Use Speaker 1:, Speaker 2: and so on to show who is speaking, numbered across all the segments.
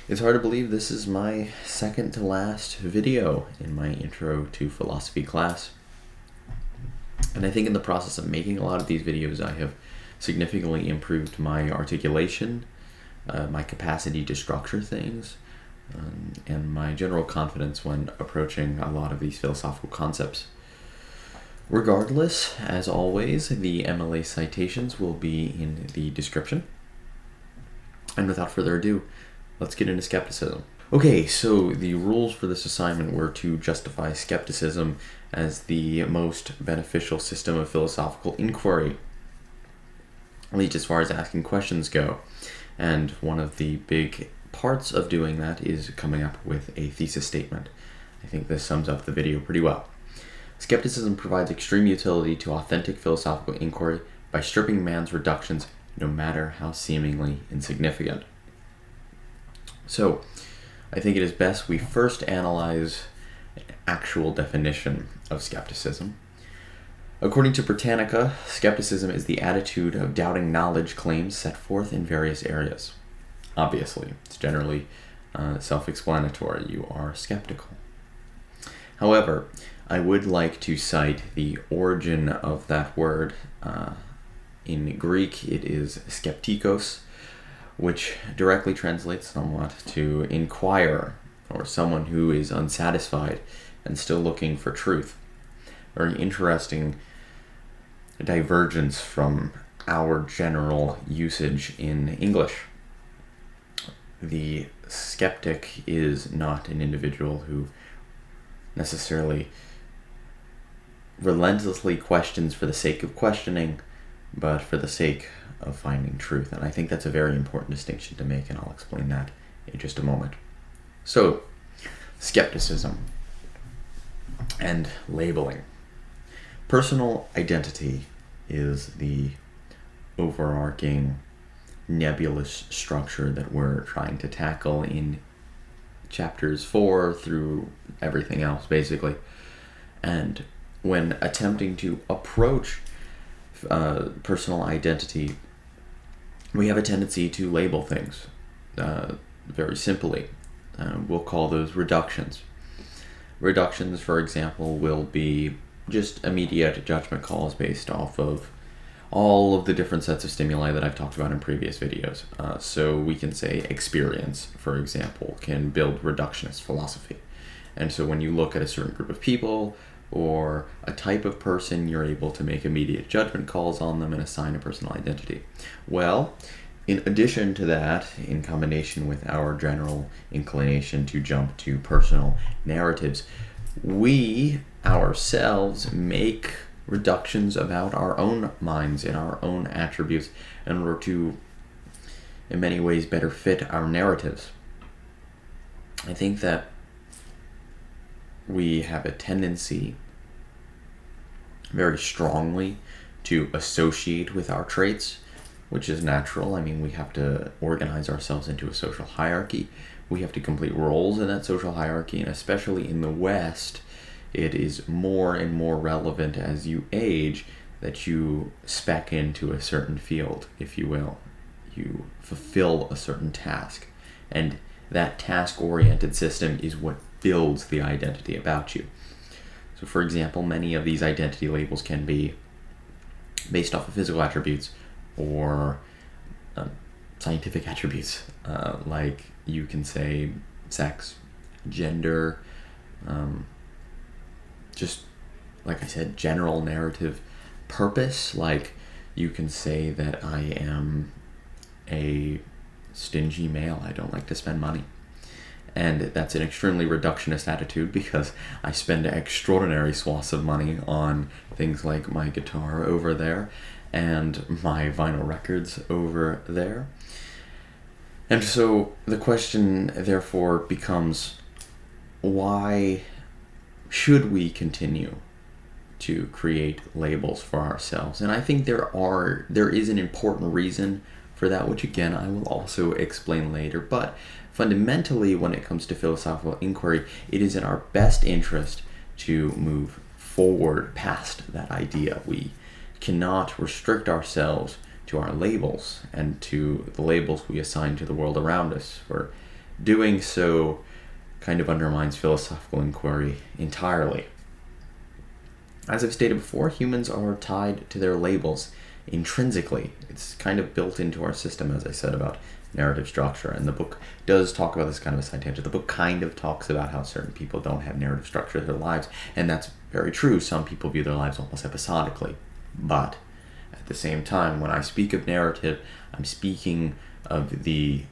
Speaker 1: It's hard to believe this is my second to last video in my intro to philosophy class. And I think in the process of making a lot of these videos, I have significantly improved my articulation, my capacity to structure things, and my general confidence when approaching a lot of these philosophical concepts. Regardless, as always, the MLA citations will be in the description. And without further ado, let's get into skepticism. Okay, so the rules for this assignment were to justify skepticism as the most beneficial system of philosophical inquiry, at least as far as asking questions go. And one of the big parts of doing that is coming up with a thesis statement. I think this sums up the video pretty well. Skepticism provides extreme utility to authentic philosophical inquiry by stripping man's reductions, no matter how seemingly insignificant. So, I think it is best we first analyze an actual definition of skepticism. According to Britannica, skepticism is the attitude of doubting knowledge claims set forth in various areas. Obviously, it's generally self-explanatory. You are skeptical. However, I would like to cite the origin of that word. In Greek, it is skeptikos, which directly translates somewhat to inquire, or someone who is unsatisfied and still looking for truth. Very interesting divergence from our general usage in English. The skeptic is not an individual who necessarily relentlessly questions for the sake of questioning, but for the sake of finding truth. And I think that's a very important distinction to make, and I'll explain that in just a moment. So, skepticism and labeling. Personal identity is the overarching nebulous structure that we're trying to tackle in chapters 4 through everything else, basically. And when attempting to approach personal identity, we have a tendency to label things very simply. We'll call those reductions. Reductions, for example, will be just immediate judgment calls based off of all of the different sets of stimuli that I've talked about in previous videos. So we can say experience, for example, can build reductionist philosophy. And so when you look at a certain group of people or a type of person, you're able to make immediate judgment calls on them and assign a personal identity. Well, in addition to that, in combination with our general inclination to jump to personal narratives, we ourselves make reductions about our own minds and our own attributes in order to, in many ways, better fit our narratives. I think that we have a tendency very strongly to associate with our traits, which is natural. I mean, we have to organize ourselves into a social hierarchy. We have to complete roles in that social hierarchy, and especially in the West, it is more and more relevant as you age that you spec into a certain field, if you will. You fulfill a certain task, and that task-oriented system is what builds the identity about you. So, for example, many of these identity labels can be based off of physical attributes or scientific attributes, like you can say sex, gender, just like I said, general narrative purpose. Like you can say that I am a stingy male, I don't like to spend money. And that's an extremely reductionist attitude because I spend extraordinary swaths of money on things like my guitar over there and my vinyl records over there. And so the question therefore becomes, why should we continue to create labels for ourselves? And I think there is an important reason for that, which again I will also explain later. But fundamentally, when it comes to philosophical inquiry, it is in our best interest to move forward past that idea. We cannot restrict ourselves to our labels and to the labels we assign to the world around us. For doing so kind of undermines philosophical inquiry entirely. As I've stated before, humans are tied to their labels intrinsically. It's kind of built into our system, as I said, about narrative structure. And the book does talk about this kind of a side tangent. The book kind of talks about how certain people don't have narrative structure to their lives, and that's very true. Some people view their lives almost episodically. But at the same time, when I speak of narrative, I'm speaking of the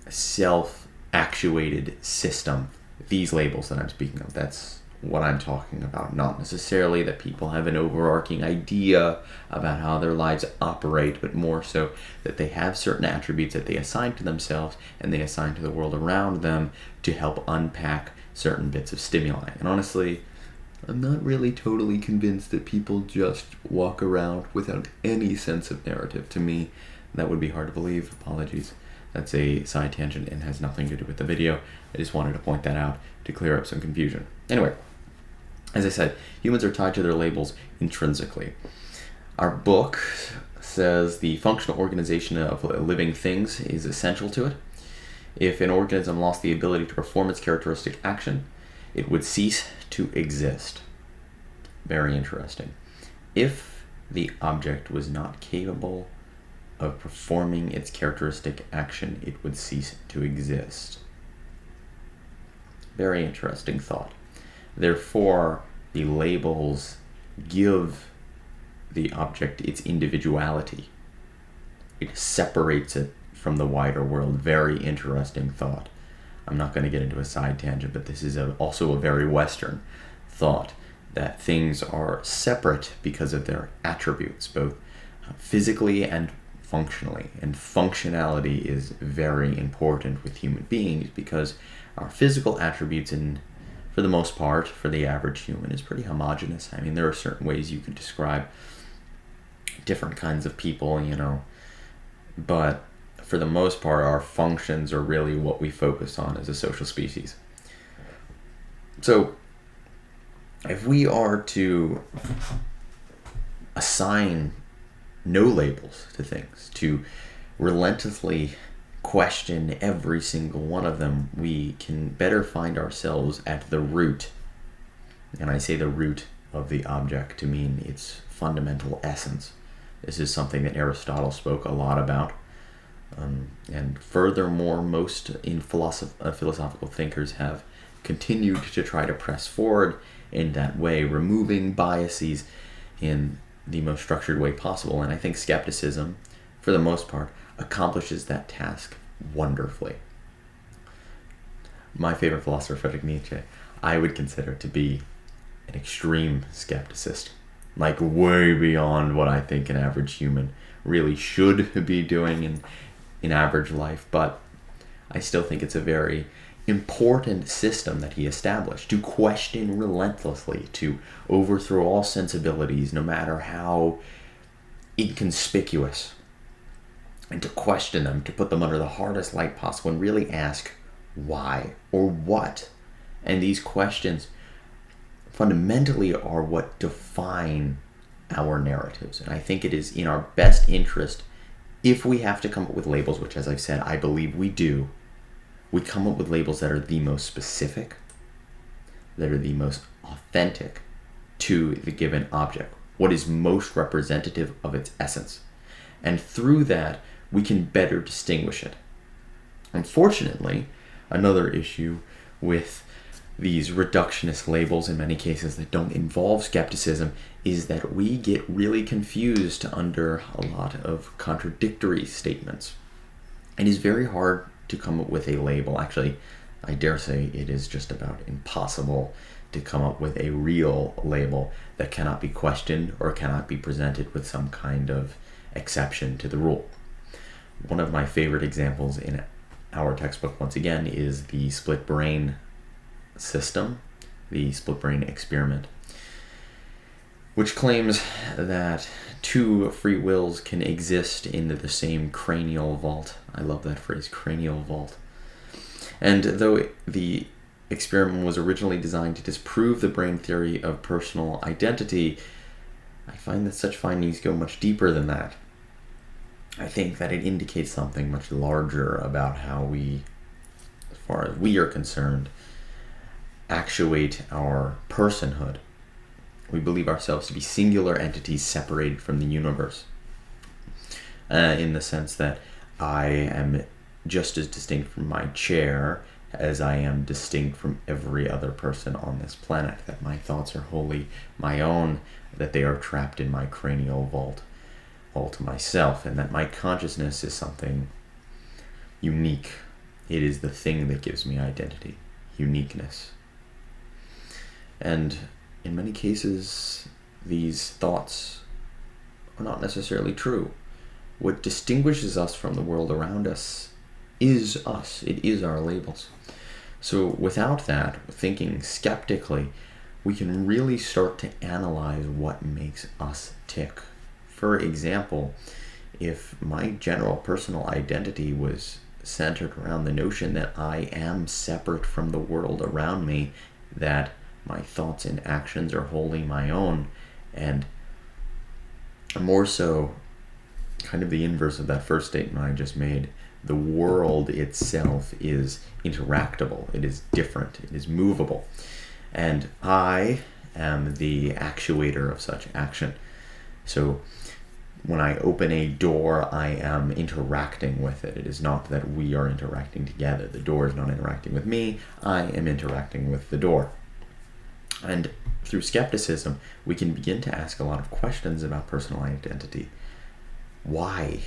Speaker 1: self-actuated system, these labels that I'm speaking of. That's what I'm talking about, not necessarily that people have an overarching idea about how their lives operate, but more so that they have certain attributes that they assign to themselves and they assign to the world around them to help unpack certain bits of stimuli. And honestly, I'm not really totally convinced that people just walk around without any sense of narrative. To me, that would be hard to believe. Apologies. That's a side tangent and has nothing to do with the video. I just wanted to point that out to clear up some confusion. Anyway, as I said, humans are tied to their labels intrinsically. Our book says the functional organization of living things is essential to it. If an organism lost the ability to perform its characteristic action, it would cease to exist. Very interesting. If the object was not capable of performing its characteristic action, it would cease to exist. Very interesting thought. Therefore, the labels give the object its individuality. It separates it from the wider world. Very interesting thought. I'm not going to get into a side tangent, but this is also a very Western thought, that things are separate because of their attributes, both physically and functionally. And functionality is very important with human beings because our physical attributes, and for the most part, for the average human, is pretty homogeneous. I mean, there are certain ways you can describe different kinds of people, but for the most part, our functions are really what we focus on as a social species. So, if we are to assign no labels to things, to relentlessly question every single one of them, we can better find ourselves at the root. And I say the root of the object to mean its fundamental essence. This is something that Aristotle spoke a lot about. And furthermore, most philosophical thinkers have continued to try to press forward in that way, removing biases in the most structured way possible. And I think skepticism, for the most part, accomplishes that task wonderfully. My favorite philosopher, Friedrich Nietzsche, I would consider to be an extreme skepticist, like way beyond what I think an average human really should be doing in average life. But I still think it's a very important system that he established, to question relentlessly, to overthrow all sensibilities, no matter how inconspicuous, and to question them, to put them under the hardest light possible, and really ask why or what. And these questions fundamentally are what define our narratives. And I think it is in our best interest, if we have to come up with labels, which, as I've said, I believe we do, we come up with labels that are the most specific, that are the most authentic to the given object, what is most representative of its essence. And through that, we can better distinguish it. Unfortunately, another issue with these reductionist labels, in many cases that don't involve skepticism, is that we get really confused under a lot of contradictory statements. It is very hard to come up with a label. Actually, I dare say it is just about impossible to come up with a real label that cannot be questioned or cannot be presented with some kind of exception to the rule. One of my favorite examples in our textbook, once again, is the split brain system, the split brain experiment, which claims that two free wills can exist in the same cranial vault. I love that phrase, cranial vault. And though the experiment was originally designed to disprove the brain theory of personal identity, I find that such findings go much deeper than that. I think that it indicates something much larger about how we far as we are concerned, actuate our personhood. We believe ourselves to be singular entities separated from the universe, in the sense that I am just as distinct from my chair as I am distinct from every other person on this planet, that my thoughts are wholly my own, that they are trapped in my cranial vault, all to myself, and that my consciousness is something unique. It is the thing that gives me identity, uniqueness. And in many cases, these thoughts are not necessarily true. What distinguishes us from the world around us is us. It is our labels. So without that, thinking skeptically, we can really start to analyze what makes us tick. For example, if my general personal identity was centered around the notion that I am separate from the world around me, that my thoughts and actions are wholly my own, and more so, kind of the inverse of that first statement I just made, the world itself is interactable, it is different, it is movable, and I am the actuator of such action. So when I open a door, I am interacting with it. It is not that we are interacting together. The door is not interacting with me, I am interacting with the door. And through skepticism, we can begin to ask a lot of questions about personal identity. Why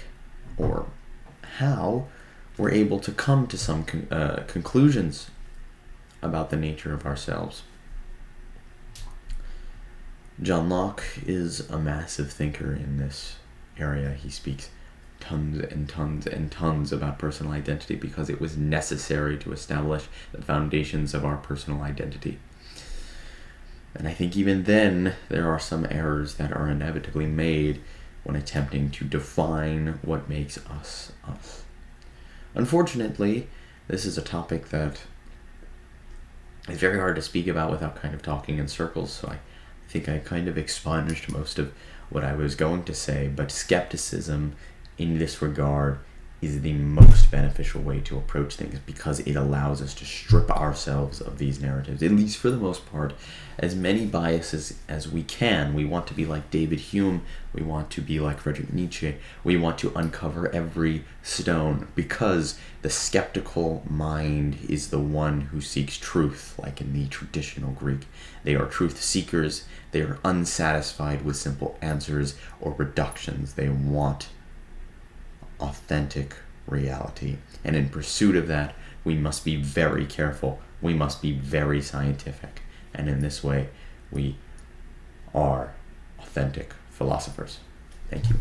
Speaker 1: or how we're able to come to some conclusions about the nature of ourselves. John Locke is a massive thinker in this area. He speaks tons and tons and tons about personal identity because it was necessary to establish the foundations of our personal identity. And I think even then, there are some errors that are inevitably made when attempting to define what makes us us. Unfortunately, this is a topic that is very hard to speak about without kind of talking in circles, so I think I kind of expunged most of what I was going to say, but skepticism in this regard is the most beneficial way to approach things because it allows us to strip ourselves of these narratives, at least for the most part, as many biases as we can. We want to be like David Hume, we want to be like Friedrich Nietzsche, we want to uncover every stone because the skeptical mind is the one who seeks truth, like in the traditional Greek. They are truth seekers, they are unsatisfied with simple answers or reductions. They want authentic reality. And in pursuit of that, we must be very careful. We must be very scientific. And in this way, we are authentic philosophers. Thank you.